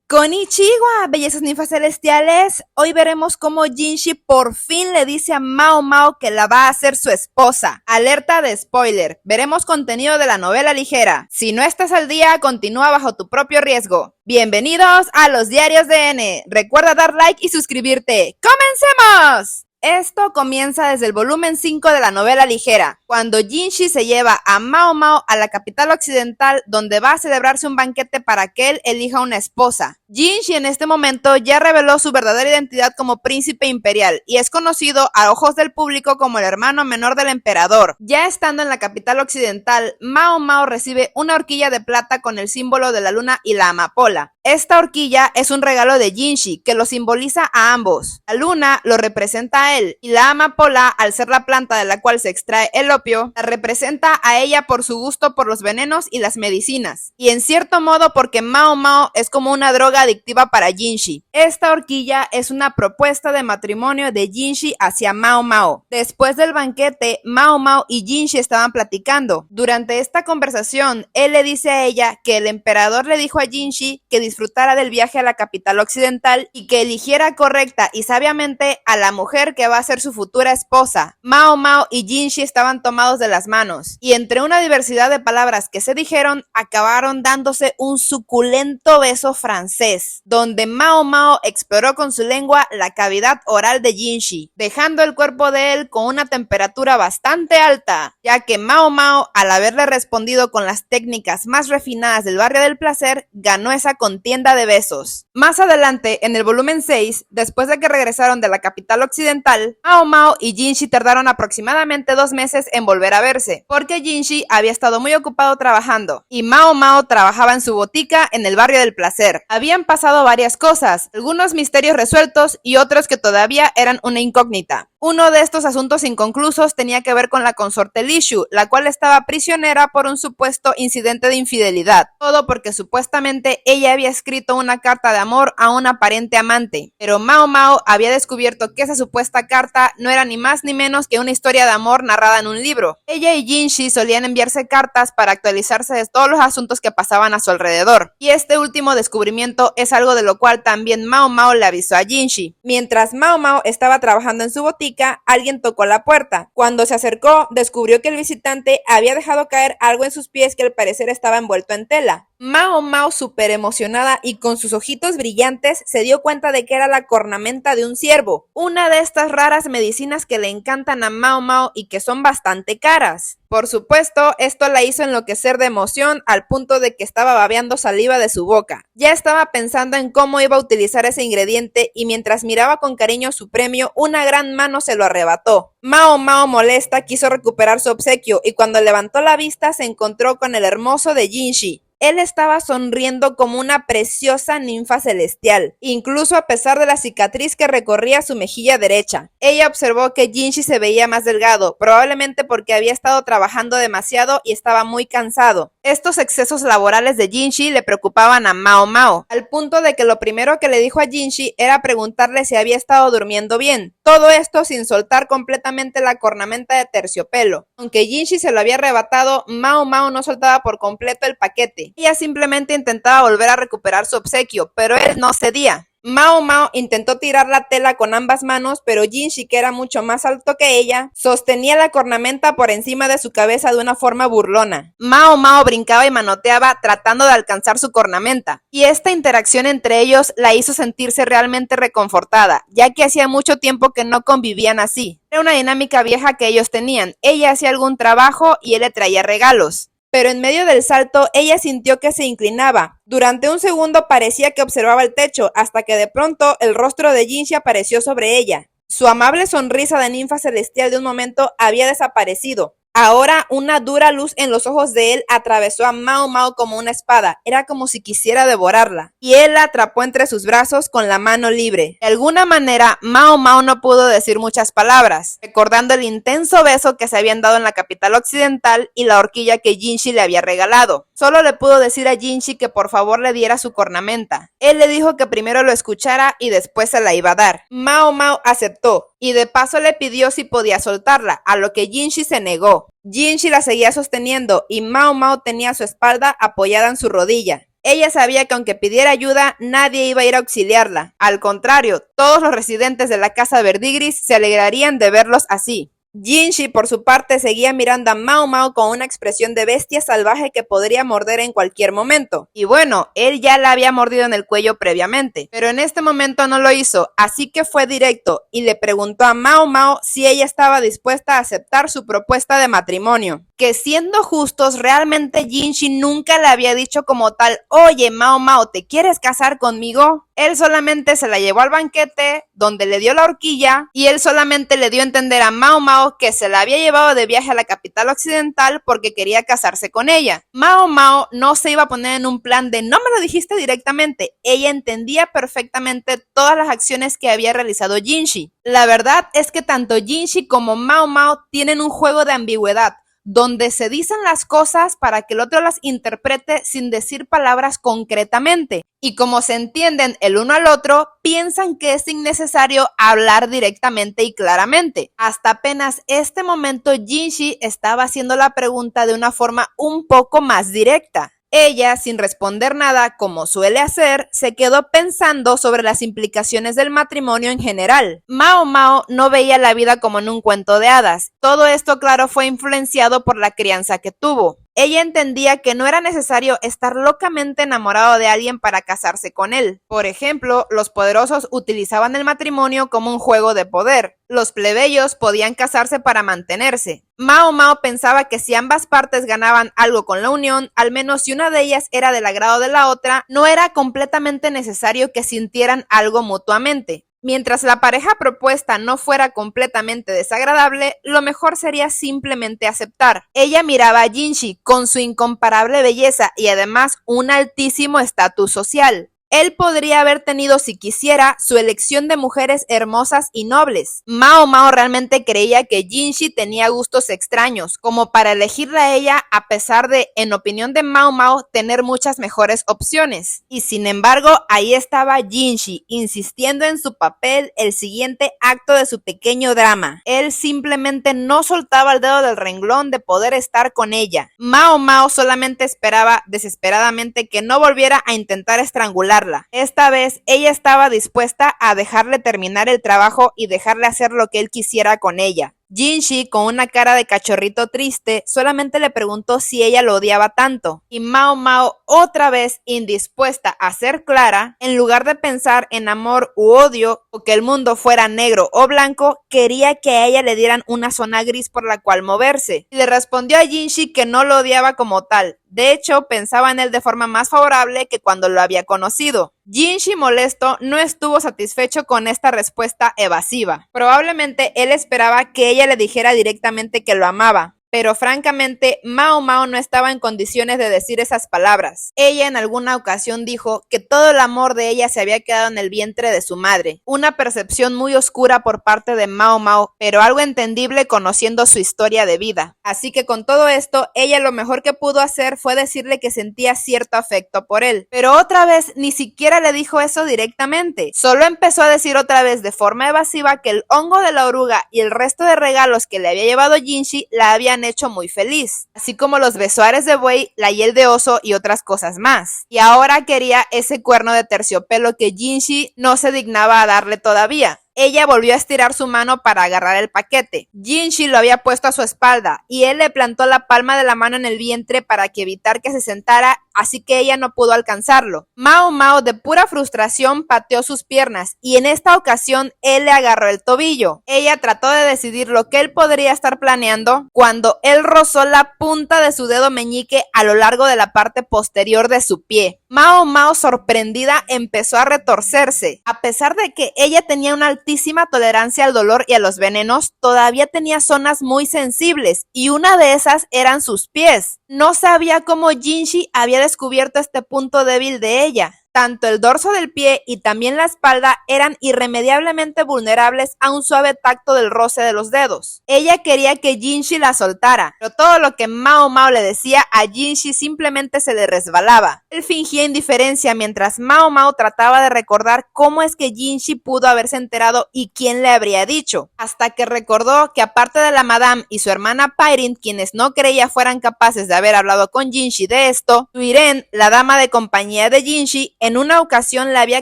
Konnichiwa, bellezas ninfas celestiales. Hoy veremos cómo Jinshi por fin le dice a Mao Mao que la va a hacer su esposa. Alerta de spoiler. Veremos contenido de la novela ligera. Si no estás al día, continúa bajo tu propio riesgo. Bienvenidos a los diarios de N. Recuerda dar like y suscribirte. ¡Comencemos! Esto comienza desde el volumen 5 de la novela ligera, cuando Jinshi se lleva a Mao Mao a la capital occidental, donde va a celebrarse un banquete para que él elija una esposa. Jinshi en este momento ya reveló su verdadera identidad como príncipe imperial y es conocido a ojos del público como el hermano menor del emperador. Ya estando en la capital occidental, Mao Mao recibe una horquilla de plata con el símbolo de la luna y la amapola. Esta horquilla es un regalo de Jinshi que lo simboliza a ambos. La luna lo representa a él y la amapola, al ser la planta de la cual se extrae el opio, la representa a ella por su gusto por los venenos y las medicinas. Y en cierto modo porque Mao Mao es como una droga adictiva para Jinshi. Esta horquilla es una propuesta de matrimonio de Jinshi hacia Mao Mao. Después del banquete, Mao Mao y Jinshi estaban platicando. Durante esta conversación, él le dice a ella que el emperador le dijo a Jinshi que disfrutara del viaje a la capital occidental y que eligiera correcta y sabiamente a la mujer que va a ser su futura esposa. Mao Mao y Jinshi estaban tomados de las manos y entre una diversidad de palabras que se dijeron, acabaron dándose un suculento beso francés, donde Mao Mao exploró con su lengua la cavidad oral de Jinshi, dejando el cuerpo de él con una temperatura bastante alta, ya que Mao Mao, al haberle respondido con las técnicas más refinadas del barrio del placer, ganó esa contienda de besos. Más adelante, en el volumen 6, después de que regresaron de la capital occidental, Mao Mao y Jinshi tardaron aproximadamente 2 meses en volver a verse, porque Jinshi había estado muy ocupado trabajando, y Mao Mao trabajaba en su botica en el barrio del placer. Habían pasado varias cosas, algunos misterios resueltos y otros que todavía eran una incógnita. Uno de estos asuntos inconclusos tenía que ver con la consorte Li Shu, la cual estaba prisionera por un supuesto incidente de infidelidad. Todo porque supuestamente ella había escrito una carta de amor a un aparente amante. Pero Mao Mao había descubierto que esa supuesta carta no era ni más ni menos que una historia de amor narrada en un libro. Ella y Jinshi solían enviarse cartas para actualizarse de todos los asuntos que pasaban a su alrededor. Y este último descubrimiento es algo de lo cual también Mao Mao le avisó a Jinshi. Mientras Mao Mao estaba trabajando en su botica, alguien tocó la puerta. Cuando se acercó, descubrió que el visitante había dejado caer algo en sus pies que al parecer estaba envuelto en tela. Mao Mao, súper emocionada y con sus ojitos brillantes, se dio cuenta de que era la cornamenta de un ciervo, una de estas raras medicinas que le encantan a Mao Mao y que son bastante caras. Por supuesto, esto la hizo enloquecer de emoción al punto de que estaba babeando saliva de su boca. Ya estaba pensando en cómo iba a utilizar ese ingrediente y mientras miraba con cariño su premio, una gran mano se lo arrebató. Mao Mao, molesta, quiso recuperar su obsequio y cuando levantó la vista se encontró con el hermoso de Jinshi. Él estaba sonriendo como una preciosa ninfa celestial, incluso a pesar de la cicatriz que recorría su mejilla derecha. Ella observó que Jinshi se veía más delgado, probablemente porque había estado trabajando demasiado y estaba muy cansado. Estos excesos laborales de Jinshi le preocupaban a Mao Mao, al punto de que lo primero que le dijo a Jinshi era preguntarle si había estado durmiendo bien. Todo esto sin soltar completamente la cornamenta de terciopelo. Aunque Jinshi se lo había arrebatado, Mao Mao no soltaba por completo el paquete. Ella simplemente intentaba volver a recuperar su obsequio, pero él no cedía. Mao Mao intentó tirar la tela con ambas manos, pero Jinshi, que era mucho más alto que ella, sostenía la cornamenta por encima de su cabeza de una forma burlona. Mao Mao brincaba y manoteaba tratando de alcanzar su cornamenta, y esta interacción entre ellos la hizo sentirse realmente reconfortada, ya que hacía mucho tiempo que no convivían así. Era una dinámica vieja que ellos tenían. Ella hacía algún trabajo y él le traía regalos. Pero en medio del salto, ella sintió que se inclinaba. Durante un segundo parecía que observaba el techo, hasta que de pronto el rostro de Jinshi apareció sobre ella. Su amable sonrisa de ninfa celestial de un momento había desaparecido. Ahora una dura luz en los ojos de él atravesó a Mao Mao como una espada. Era como si quisiera devorarla. Y él la atrapó entre sus brazos con la mano libre. De alguna manera, Mao Mao no pudo decir muchas palabras, recordando el intenso beso que se habían dado en la capital occidental y la horquilla que Jinshi le había regalado. Solo le pudo decir a Jinshi que por favor le diera su cornamenta. Él le dijo que primero lo escuchara y después se la iba a dar. Mao Mao aceptó. Y de paso le pidió si podía soltarla, a lo que Jinshi se negó. Jinshi la seguía sosteniendo y Mao Mao tenía su espalda apoyada en su rodilla. Ella sabía que aunque pidiera ayuda, nadie iba a ir a auxiliarla. Al contrario, todos los residentes de la casa Verdigris se alegrarían de verlos así. Jinshi, por su parte, seguía mirando a Mao Mao con una expresión de bestia salvaje que podría morder en cualquier momento. Y bueno, él ya la había mordido en el cuello previamente, pero en este momento no lo hizo, así que fue directo y le preguntó a Mao Mao si ella estaba dispuesta a aceptar su propuesta de matrimonio. Que siendo justos, realmente Jinshi nunca le había dicho como tal, oye Mao Mao, ¿te quieres casar conmigo? Él solamente se la llevó al banquete, donde le dio la horquilla, y él solamente le dio a entender a Mao Mao que se la había llevado de viaje a la capital occidental porque quería casarse con ella. Mao Mao no se iba a poner en un plan de no me lo dijiste directamente, ella entendía perfectamente todas las acciones que había realizado Jinshi. La verdad es que tanto Jinshi como Mao Mao tienen un juego de ambigüedad, donde se dicen las cosas para que el otro las interprete sin decir palabras concretamente. Y como se entienden el uno al otro, piensan que es innecesario hablar directamente y claramente. Hasta apenas este momento Jinshi estaba haciendo la pregunta de una forma un poco más directa. Ella, sin responder nada, como suele hacer, se quedó pensando sobre las implicaciones del matrimonio en general. Mao Mao no veía la vida como en un cuento de hadas. Todo esto, claro, fue influenciado por la crianza que tuvo. Ella entendía que no era necesario estar locamente enamorado de alguien para casarse con él. Por ejemplo, los poderosos utilizaban el matrimonio como un juego de poder. Los plebeyos podían casarse para mantenerse. Mao Mao pensaba que si ambas partes ganaban algo con la unión, al menos si una de ellas era del agrado de la otra, no era completamente necesario que sintieran algo mutuamente. Mientras la pareja propuesta no fuera completamente desagradable, lo mejor sería simplemente aceptar. Ella miraba a Jinshi con su incomparable belleza y además un altísimo estatus social. Él podría haber tenido, si quisiera, su elección de mujeres hermosas y nobles. Mao Mao realmente creía que Jinshi tenía gustos extraños, como para elegirla a ella a pesar de, en opinión de Mao Mao, tener muchas mejores opciones. Y sin embargo, ahí estaba Jinshi, insistiendo en su papel, el siguiente acto de su pequeño drama. Él simplemente no soltaba el dedo del renglón de poder estar con ella. Mao Mao solamente esperaba desesperadamente que no volviera a intentar estrangularla. Esta vez ella estaba dispuesta a dejarle terminar el trabajo y dejarle hacer lo que él quisiera con ella. Jinshi, con una cara de cachorrito triste, solamente le preguntó si ella lo odiaba tanto, y Mao Mao, otra vez indispuesta a ser clara, en lugar de pensar en amor u odio, o que el mundo fuera negro o blanco, quería que a ella le dieran una zona gris por la cual moverse, y le respondió a Jinshi que no lo odiaba como tal. De hecho, pensaba en él de forma más favorable que cuando lo había conocido. Jinshi, molesto, no estuvo satisfecho con esta respuesta evasiva. Probablemente él esperaba que ella le dijera directamente que lo amaba. Pero francamente, Mao Mao no estaba en condiciones de decir esas palabras. Ella en alguna ocasión dijo que todo el amor de ella se había quedado en el vientre de su madre. Una percepción muy oscura por parte de Mao Mao, pero algo entendible conociendo su historia de vida. Así que con todo esto, ella lo mejor que pudo hacer fue decirle que sentía cierto afecto por él. Pero otra vez, ni siquiera le dijo eso directamente. Solo empezó a decir otra vez de forma evasiva que el hongo de la oruga y el resto de regalos que le había llevado Jinshi la habían hecho muy feliz, así como los besoares de buey, la hiel de oso y otras cosas más. Y ahora quería ese cuerno de terciopelo que Jinshi no se dignaba a darle todavía. Ella volvió a estirar su mano para agarrar el paquete. Jinshi lo había puesto a su espalda y él le plantó la palma de la mano en el vientre para evitar que se sentara, así que ella no pudo alcanzarlo. Mao Mao, de pura frustración, pateó sus piernas y en esta ocasión él le agarró el tobillo. Ella trató de decidir lo que él podría estar planeando cuando él rozó la punta de su dedo meñique a lo largo de la parte posterior de su pie. Mao Mao, sorprendida, empezó a retorcerse. A pesar de que ella tenía una altísima tolerancia al dolor y a los venenos, todavía tenía zonas muy sensibles y una de esas eran sus pies. No sabía cómo Jinshi había descubierto este punto débil de ella. Tanto el dorso del pie y también la espalda eran irremediablemente vulnerables a un suave tacto del roce de los dedos. Ella quería que Jinshi la soltara, pero todo lo que Mao Mao le decía a Jinshi simplemente se le resbalaba. Él fingía indiferencia mientras Mao Mao trataba de recordar cómo es que Jinshi pudo haberse enterado y quién le habría dicho, hasta que recordó que aparte de la madame y su hermana Pyrrhint, quienes no creía fueran capaces de de haber hablado con Jinshi de esto, Suiren, la dama de compañía de Jinshi, en una ocasión le había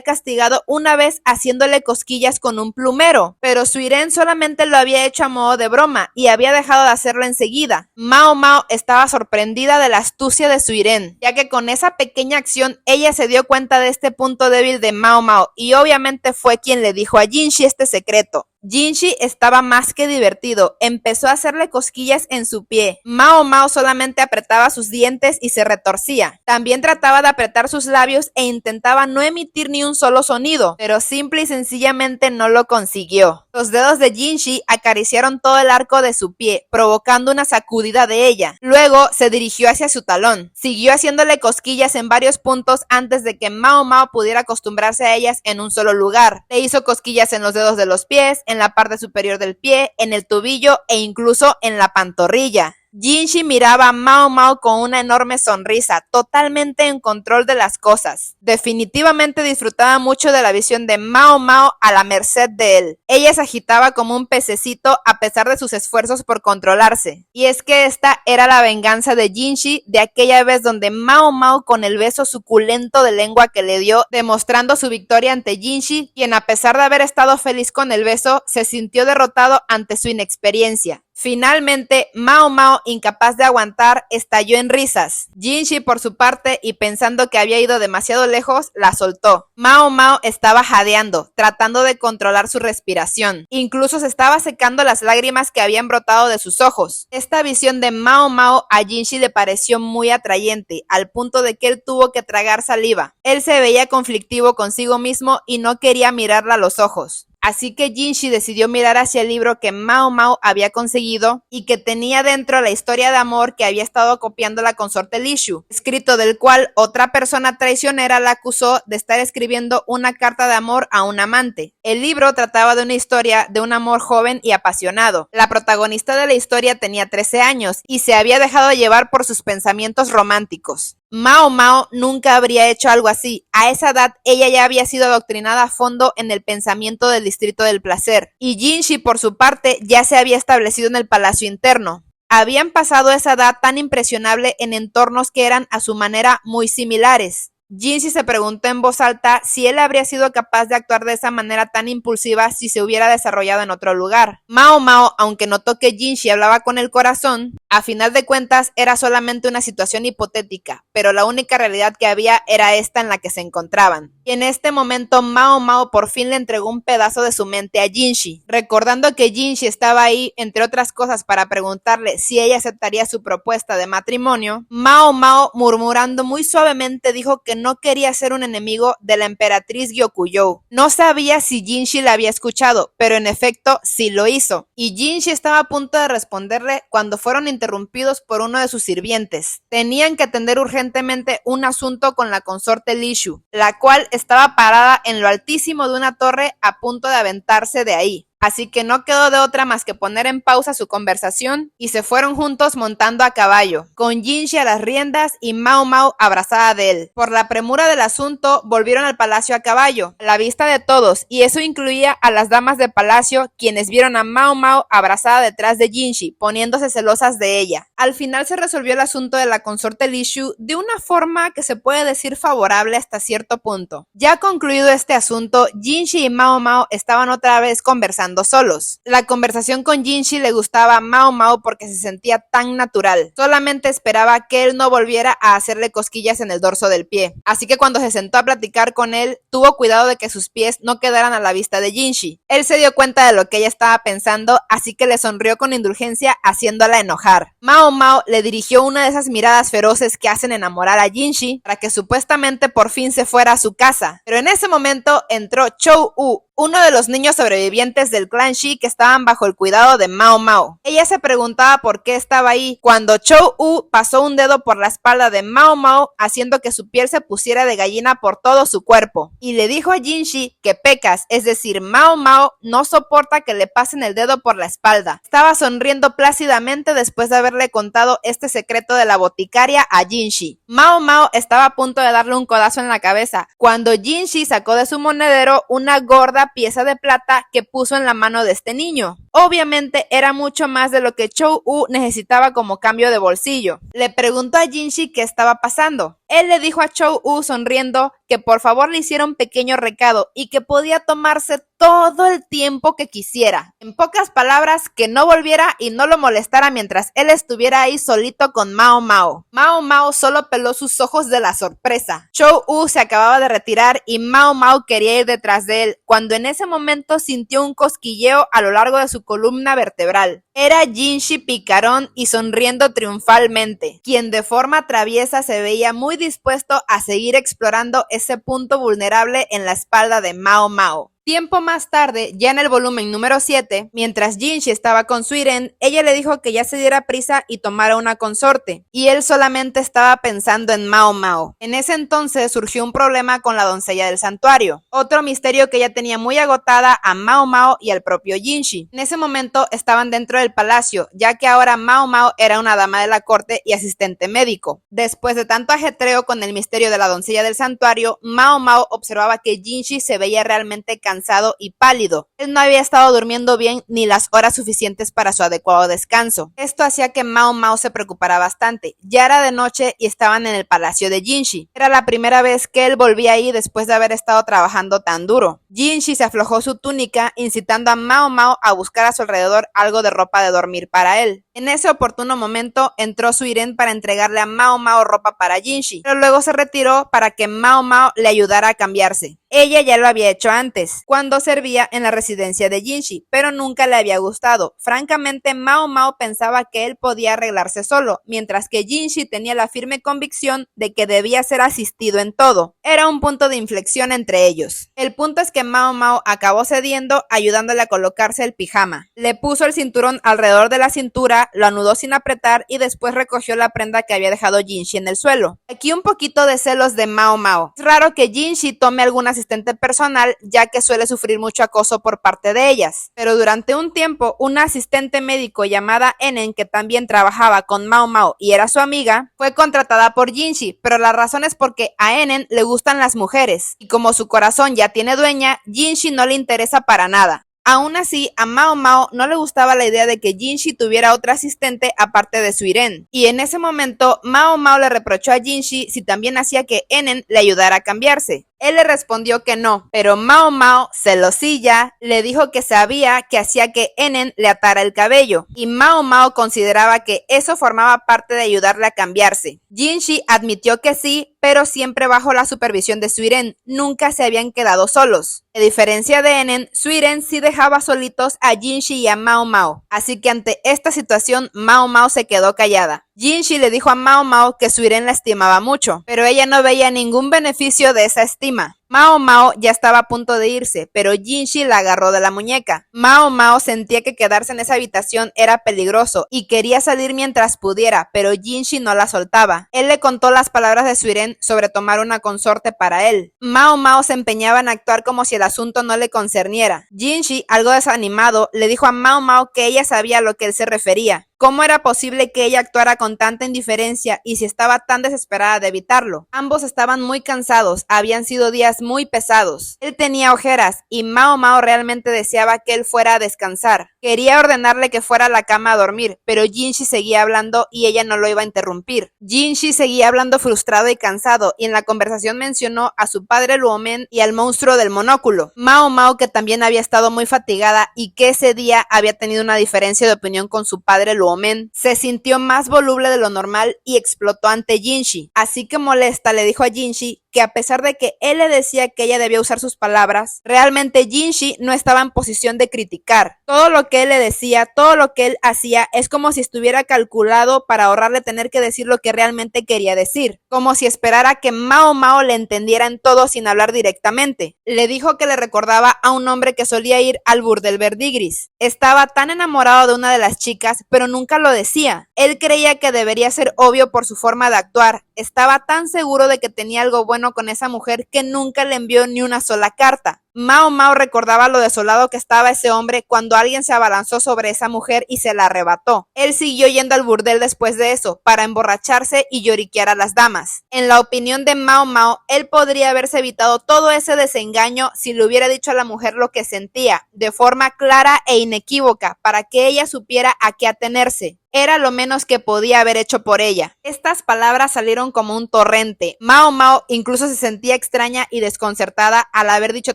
castigado una vez haciéndole cosquillas con un plumero, pero Suiren solamente lo había hecho a modo de broma y había dejado de hacerlo enseguida. Mao Mao estaba sorprendida de la astucia de Suiren, ya que con esa pequeña acción ella se dio cuenta de este punto débil de Mao Mao y obviamente fue quien le dijo a Jinshi este secreto. Jinshi estaba más que divertido, empezó a hacerle cosquillas en su pie. Mao Mao solamente apretaba sus dientes y se retorcía. También trataba de apretar sus labios e intentaba no emitir ni un solo sonido, pero simple y sencillamente no lo consiguió. Los dedos de Jinshi acariciaron todo el arco de su pie, provocando una sacudida de ella. Luego se dirigió hacia su talón. Siguió haciéndole cosquillas en varios puntos antes de que Mao Mao pudiera acostumbrarse a ellas en un solo lugar. Le hizo cosquillas en los dedos de los pies, en la parte superior del pie, en el tobillo e incluso en la pantorrilla. Jinshi miraba a Mao Mao con una enorme sonrisa, totalmente en control de las cosas. Definitivamente disfrutaba mucho de la visión de Mao Mao a la merced de él. Ella se agitaba como un pececito a pesar de sus esfuerzos por controlarse. Y es que esta era la venganza de Jinshi de aquella vez donde Mao Mao con el beso suculento de lengua que le dio, demostrando su victoria ante Jinshi, quien a pesar de haber estado feliz con el beso, se sintió derrotado ante su inexperiencia. Finalmente, Mao Mao, incapaz de aguantar, estalló en risas. Jinshi, por su parte, y pensando que había ido demasiado lejos, la soltó. Mao Mao estaba jadeando, tratando de controlar su respiración. Incluso se estaba secando las lágrimas que habían brotado de sus ojos. Esta visión de Mao Mao a Jinshi le pareció muy atrayente, al punto de que él tuvo que tragar saliva. Él se veía conflictivo consigo mismo y no quería mirarla a los ojos. Así que Jinshi decidió mirar hacia el libro que Mao Mao había conseguido y que tenía dentro la historia de amor que había estado copiando la consorte Li Shu, escrito del cual otra persona traicionera la acusó de estar escribiendo una carta de amor a un amante. El libro trataba de una historia de un amor joven y apasionado. La protagonista de la historia tenía 13 años y se había dejado llevar por sus pensamientos románticos. Mao Mao nunca habría hecho algo así. A esa edad ella ya había sido adoctrinada a fondo en el pensamiento del distrito del placer. Y Jinshi, por su parte, ya se había establecido en el palacio interno. Habían pasado esa edad tan impresionable en entornos que eran a su manera muy similares. Jinshi se preguntó en voz alta si él habría sido capaz de actuar de esa manera tan impulsiva si se hubiera desarrollado en otro lugar. Mao Mao, aunque notó que Jinshi hablaba con el corazón, a final de cuentas era solamente una situación hipotética, pero la única realidad que había era esta en la que se encontraban. Y en este momento Mao Mao por fin le entregó un pedazo de su mente a Jinshi, recordando que Jinshi estaba ahí, entre otras cosas, para preguntarle si ella aceptaría su propuesta de matrimonio. Mao Mao, murmurando muy suavemente, dijo que no quería ser un enemigo de la emperatriz Gyokujou. No sabía si Jinshi la había escuchado, pero en efecto sí lo hizo. Y Jinshi estaba a punto de responderle cuando fueron interrumpidos por uno de sus sirvientes. Tenían que atender urgentemente un asunto con la consorte Li Shu, la cual estaba parada en lo altísimo de una torre a punto de aventarse de ahí. Así que no quedó de otra más que poner en pausa su conversación y se fueron juntos montando a caballo, con Jinshi a las riendas y Mao Mao abrazada de él. Por la premura del asunto, volvieron al palacio a caballo, a la vista de todos, y eso incluía a las damas de palacio, quienes vieron a Mao Mao abrazada detrás de Jinshi, poniéndose celosas de ella. Al final se resolvió el asunto de la consorte Li Shu de una forma que se puede decir favorable hasta cierto punto. Ya concluido este asunto, Jinshi y Mao Mao estaban otra vez conversando solos. La conversación con Jinshi le gustaba a Mao Mao porque se sentía tan natural. Solamente esperaba que él no volviera a hacerle cosquillas en el dorso del pie. Así que cuando se sentó a platicar con él, tuvo cuidado de que sus pies no quedaran a la vista de Jinshi. Él se dio cuenta de lo que ella estaba pensando, así que le sonrió con indulgencia, haciéndola enojar. Mao Mao le dirigió una de esas miradas feroces que hacen enamorar a Jinshi para que supuestamente por fin se fuera a su casa. Pero en ese momento entró Chou-U, uno de los niños sobrevivientes del clan Shi que estaban bajo el cuidado de Mao Mao. Ella se preguntaba por qué estaba ahí, cuando Chou-U pasó un dedo por la espalda de Mao Mao, haciendo que su piel se pusiera de gallina por todo su cuerpo, y le dijo a Jinshi que Pecas, es decir, Mao Mao, no soporta que le pasen el dedo por la espalda. Estaba sonriendo plácidamente después de haberle contado este secreto de la boticaria a Jinshi. Mao Mao estaba a punto de darle un codazo en la cabeza, cuando Jinshi sacó de su monedero una gorda pieza de plata que puso en la mano de este niño. Obviamente era mucho más de lo que Chou-woo necesitaba como cambio de bolsillo. Le preguntó a Jinshi qué estaba pasando. Él le dijo a Chou-woo sonriendo que por favor le hiciera un pequeño recado y que podía tomarse todo el tiempo que quisiera. En pocas palabras, que no volviera y no lo molestara mientras él estuviera ahí solito con Mao Mao. Mao Mao solo peló sus ojos de la sorpresa. Chou-woo se acababa de retirar y Mao Mao quería ir detrás de él, cuando en ese momento sintió un cosquilleo a lo largo de su columna vertebral. Era Jinshi picarón y sonriendo triunfalmente, quien de forma traviesa se veía muy dispuesto a seguir explorando ese punto vulnerable en la espalda de Mao Mao. Tiempo más tarde, ya en el volumen número 7, mientras Jinshi estaba con Suiren, ella le dijo que ya se diera prisa y tomara una consorte, y él solamente estaba pensando en Mao Mao. En ese entonces surgió un problema con la doncella del santuario, otro misterio que ella tenía muy agotada a Mao Mao y al propio Jinshi. En ese momento estaban dentro del palacio, ya que ahora Mao Mao era una dama de la corte y asistente médico. Después de tanto ajetreo con el misterio de la doncella del santuario, Mao Mao observaba que Jinshi se veía realmente cansado y pálido. Él no había estado durmiendo bien ni las horas suficientes para su adecuado descanso. Esto hacía que Mao Mao se preocupara bastante. Ya era de noche y estaban en el palacio de Jinshi. Era la primera vez que él volvía ahí después de haber estado trabajando tan duro. Jinshi se aflojó su túnica, incitando a Mao Mao a buscar a su alrededor algo de ropa de dormir para él. En ese oportuno momento entró Suiren para entregarle a Mao Mao ropa para Jinshi, pero luego se retiró para que Mao Mao le ayudara a cambiarse. Ella ya lo había hecho antes, cuando servía en la residencia de Jinshi, pero nunca le había gustado. Francamente, Mao Mao pensaba que él podía arreglarse solo, mientras que Jinshi tenía la firme convicción de que debía ser asistido en todo. Era un punto de inflexión entre ellos. El punto es que Mao Mao acabó cediendo, ayudándole a colocarse el pijama. Le puso el cinturón alrededor de la cintura, lo anudó sin apretar y después recogió la prenda que había dejado Jinshi en el suelo. Aquí un poquito de celos de Mao Mao. Es raro que Jinshi tome algún asistente personal, ya que suele sufrir mucho acoso por parte de ellas. Pero durante un tiempo, una asistente médico llamada Enen, que también trabajaba con Mao Mao y era su amiga, fue contratada por Jinshi, pero la razón es porque a Enen le gustan las mujeres, y como su corazón ya tiene dueña, Jinshi no le interesa para nada. Aún así, a Mao Mao no le gustaba la idea de que Jinshi tuviera otra asistente aparte de Suiren, y en ese momento Mao Mao le reprochó a Jinshi si también hacía que Enen le ayudara a cambiarse. Él le respondió que no, pero Mao Mao, celosilla, le dijo que sabía que hacía que Enen le atara el cabello, y Mao Mao consideraba que eso formaba parte de ayudarle a cambiarse. Jinshi admitió que sí, pero siempre bajo la supervisión de Suiren, nunca se habían quedado solos. A diferencia de Enen, Suiren sí dejaba solitos a Jinshi y a Mao Mao, así que ante esta situación Mao Mao se quedó callada. Jinshi le dijo a Mao Mao que Suiren la estimaba mucho, pero ella no veía ningún beneficio de esa estima. Mao Mao ya estaba a punto de irse, pero Jinshi la agarró de la muñeca. Mao Mao sentía que quedarse en esa habitación era peligroso y quería salir mientras pudiera, pero Jinshi no la soltaba. Él le contó las palabras de Suiren sobre tomar una consorte para él. Mao Mao se empeñaba en actuar como si el asunto no le concerniera. Jinshi, algo desanimado, le dijo a Mao Mao que ella sabía a lo que él se refería. ¿Cómo era posible que ella actuara con tanta indiferencia y si estaba tan desesperada de evitarlo? Ambos estaban muy cansados, habían sido días muy pesados. Él tenía ojeras y Mao Mao realmente deseaba que él fuera a descansar. Quería ordenarle que fuera a la cama a dormir, pero Jinshi seguía hablando y ella no lo iba a interrumpir. Jinshi seguía hablando frustrado y cansado y en la conversación mencionó a su padre Luomen y al monstruo del monóculo. Mao Mao, que también había estado muy fatigada y que ese día había tenido una diferencia de opinión con su padre Luomen, se sintió más voluble de lo normal y explotó ante Jinshi. Así que molesta le dijo a Jinshi que a pesar de que él le decía que ella debía usar sus palabras, realmente Jinshi no estaba en posición de criticar. Todo lo que él le decía, todo lo que él hacía es como si estuviera calculado para ahorrarle tener que decir lo que realmente quería decir, como si esperara que Mao Mao le entendiera en todo sin hablar directamente. Le dijo que le recordaba a un hombre que solía ir al burdel Verdigris. Estaba tan enamorado de una de las chicas, pero nunca lo decía. Él creía que debería ser obvio por su forma de actuar. Estaba tan seguro de que tenía algo bueno con esa mujer que nunca le envió ni una sola carta. Mao Mao recordaba lo desolado que estaba ese hombre cuando alguien se abalanzó sobre esa mujer y se la arrebató. Él siguió yendo al burdel después de eso, para emborracharse y lloriquear a las damas. En la opinión de Mao Mao, él podría haberse evitado todo ese desengaño si le hubiera dicho a la mujer lo que sentía, de forma clara e inequívoca, para que ella supiera a qué atenerse. Era lo menos que podía haber hecho por ella. Estas palabras salieron como un torrente. Mao Mao incluso se sentía extraña y desconcertada al haber dicho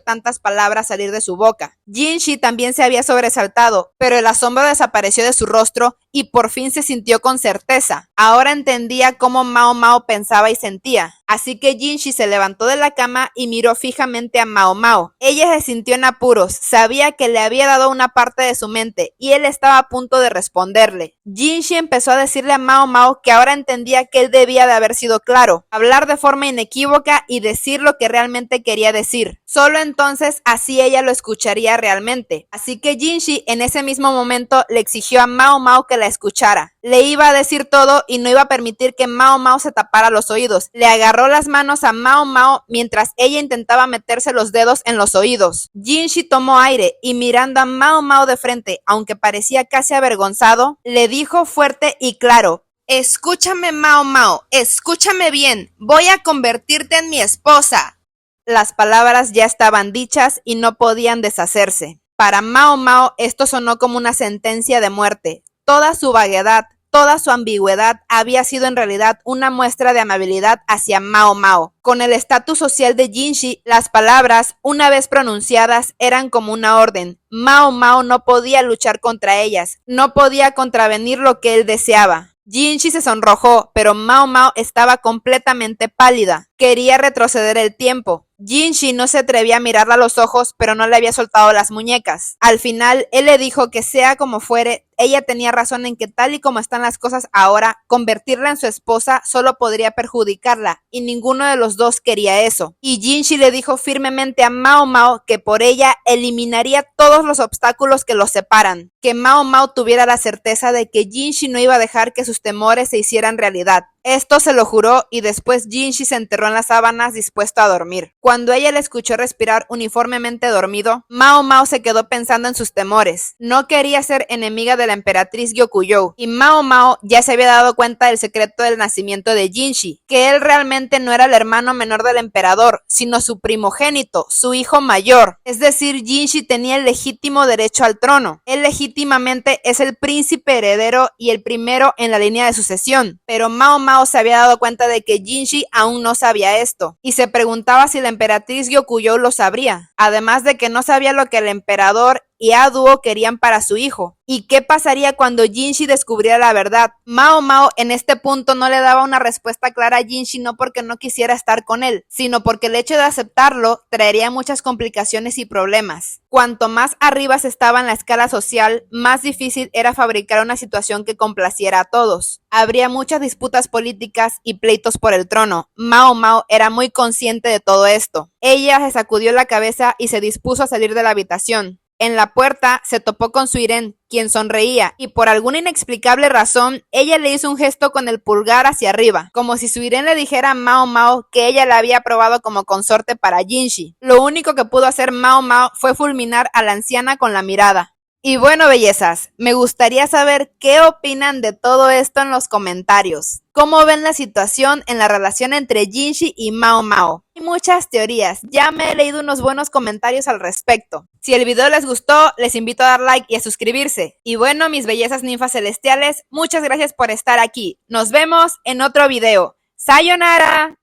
tantas palabras salir de su boca. Jinshi también se había sobresaltado, pero el asombro desapareció de su rostro y por fin se sintió con certeza. Ahora entendía cómo Mao Mao pensaba y sentía. Así que Jinshi se levantó de la cama y miró fijamente a Mao Mao. Ella se sintió en apuros, sabía que le había dado una parte de su mente y él estaba a punto de responderle. Jinshi empezó a decirle a Mao Mao que ahora entendía que él debía de haber sido claro, hablar de forma inequívoca y decir lo que realmente quería decir. Solo entonces así ella lo escucharía realmente. Así que Jinshi en ese mismo momento le exigió a Mao Mao que la escuchara. Le iba a decir todo y no iba a permitir que Mao Mao se tapara los oídos. Le agarró las manos a Mao Mao mientras ella intentaba meterse los dedos en los oídos. Jinshi tomó aire y mirando a Mao Mao de frente, aunque parecía casi avergonzado, le dijo fuerte y claro: escúchame, Mao Mao, escúchame bien, voy a convertirte en mi esposa. Las palabras ya estaban dichas y no podían deshacerse. Para Mao Mao esto sonó como una sentencia de muerte. Toda su vaguedad, toda su ambigüedad había sido en realidad una muestra de amabilidad hacia Mao Mao. Con el estatus social de Jinshi, las palabras, una vez pronunciadas, eran como una orden. Mao Mao no podía luchar contra ellas, no podía contravenir lo que él deseaba. Jinshi se sonrojó, pero Mao Mao estaba completamente pálida. Quería retroceder el tiempo. Jinshi no se atrevía a mirarla a los ojos, pero no le había soltado las muñecas. Al final, él le dijo que sea como fuere, ella tenía razón en que tal y como están las cosas ahora, convertirla en su esposa solo podría perjudicarla, y ninguno de los dos quería eso. Y Jinshi le dijo firmemente a Mao Mao que por ella eliminaría todos los obstáculos que los separan. Que Mao Mao tuviera la certeza de que Jinshi no iba a dejar que sus temores se hicieran realidad. Esto se lo juró y después Jinshi se enterró en las sábanas dispuesto a dormir. Cuando ella le escuchó respirar uniformemente dormido, Mao Mao se quedó pensando en sus temores. No quería ser enemiga de la emperatriz Gyokujou, y Mao Mao ya se había dado cuenta del secreto del nacimiento de Jinshi, que él realmente no era el hermano menor del emperador, sino su primogénito, su hijo mayor. Es decir, Jinshi tenía el legítimo derecho al trono. Él legítimamente es el príncipe heredero y el primero en la línea de sucesión, pero Mao Mao se había dado cuenta de que Jinshi aún no sabía esto, y se preguntaba si la emperatriz Gyokujou lo sabría, además de que no sabía lo que el emperador y Aduo querían para su hijo. ¿Y qué pasaría cuando Jinshi descubriera la verdad? Mao Mao en este punto no le daba una respuesta clara a Jinshi, no porque no quisiera estar con él, sino porque el hecho de aceptarlo traería muchas complicaciones y problemas. Cuanto más arriba se estaba en la escala social, más difícil era fabricar una situación que complaciera a todos. Habría muchas disputas políticas y pleitos por el trono. Mao Mao era muy consciente de todo esto. Ella se sacudió la cabeza y se dispuso a salir de la habitación. En la puerta se topó con Suiren, quien sonreía, y por alguna inexplicable razón, ella le hizo un gesto con el pulgar hacia arriba, como si Suiren le dijera a Mao Mao que ella la había aprobado como consorte para Jinshi. Lo único que pudo hacer Mao Mao fue fulminar a la anciana con la mirada. Y bueno, bellezas, me gustaría saber qué opinan de todo esto en los comentarios. ¿Cómo ven la situación en la relación entre Jinshi y Mao Mao? Hay muchas teorías, ya me he leído unos buenos comentarios al respecto. Si el video les gustó, les invito a dar like y a suscribirse. Y bueno, mis bellezas ninfas celestiales, muchas gracias por estar aquí. Nos vemos en otro video. ¡Sayonara!